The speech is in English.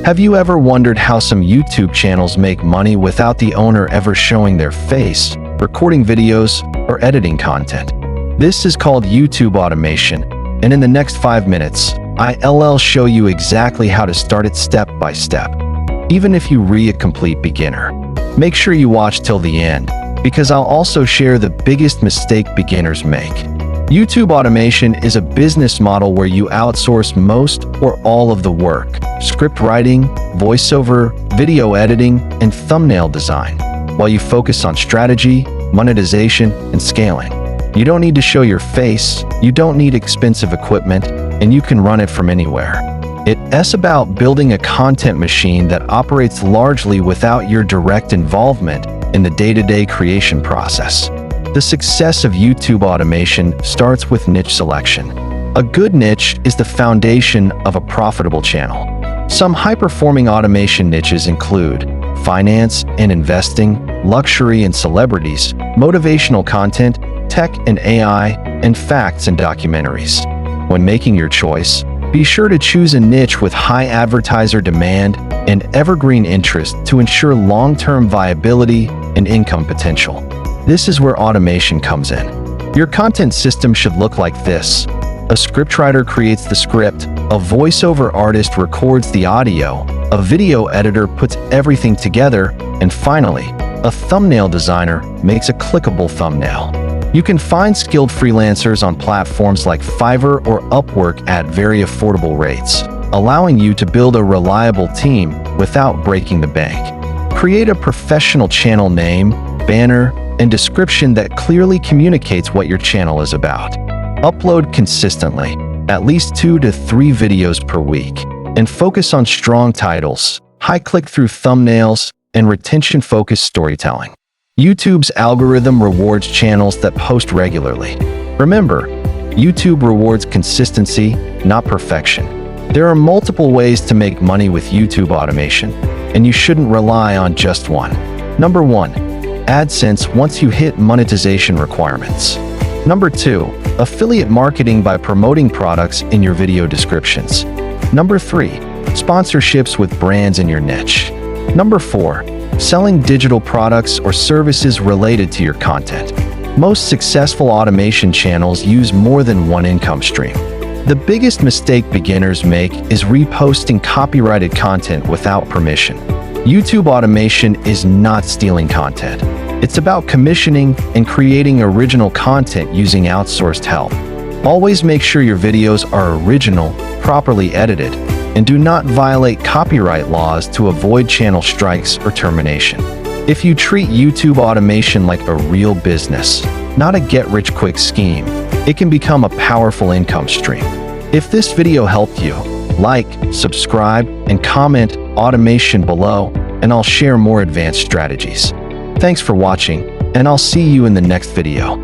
Have you ever wondered how some YouTube channels make money without the owner ever showing their face, recording videos, or editing content? This is called YouTube automation, and in the next 5 minutes, I'll show you exactly how to start it step by step. Even if you're a complete beginner, make sure you watch till the end, because I'll also share the biggest mistake beginners make. YouTube automation is a business model where you outsource most or all of the work: script writing, voiceover, video editing, and thumbnail design, while you focus on strategy, monetization, and scaling. You don't need to show your face, you don't need expensive equipment, and you can run it from anywhere. It's about building a content machine that operates largely without your direct involvement in the day-to-day creation process. The success of YouTube automation starts with niche selection. A good niche is the foundation of a profitable channel. Some high-performing automation niches include finance and investing, luxury and celebrities, motivational content, tech and AI, and facts and documentaries. When making your choice, be sure to choose a niche with high advertiser demand and evergreen interest to ensure long-term viability and income potential. This is where automation comes in. Your content system should look like this. A scriptwriter creates the script, a voiceover artist records the audio, a video editor puts everything together, and finally, a thumbnail designer makes a clickable thumbnail. You can find skilled freelancers on platforms like Fiverr or Upwork at very affordable rates, allowing you to build a reliable team without breaking the bank. Create a professional channel name, banner, and description that clearly communicates what your channel is about. Upload consistently, at least 2 to 3 videos per week, and focus on strong titles, high click-through thumbnails, and retention-focused storytelling. YouTube's algorithm rewards channels that post regularly. Remember, YouTube rewards consistency, not perfection. There are multiple ways to make money with YouTube automation, and you shouldn't rely on just one. Number 1. AdSense once you hit monetization requirements. Number 2. Affiliate marketing by promoting products in your video descriptions. Number 3. Sponsorships with brands in your niche. Number 4. Selling digital products or services related to your content. Most successful automation channels use more than one income stream. The biggest mistake beginners make is reposting copyrighted content without permission. YouTube automation is not stealing content. It's about commissioning and creating original content using outsourced help. Always make sure your videos are original, properly edited, and do not violate copyright laws to avoid channel strikes or termination. If you treat YouTube automation like a real business, not a get-rich-quick scheme, it can become a powerful income stream. If this video helped you, like, subscribe, and comment automation below, and I'll share more advanced strategies. Thanks for watching, and I'll see you in the next video.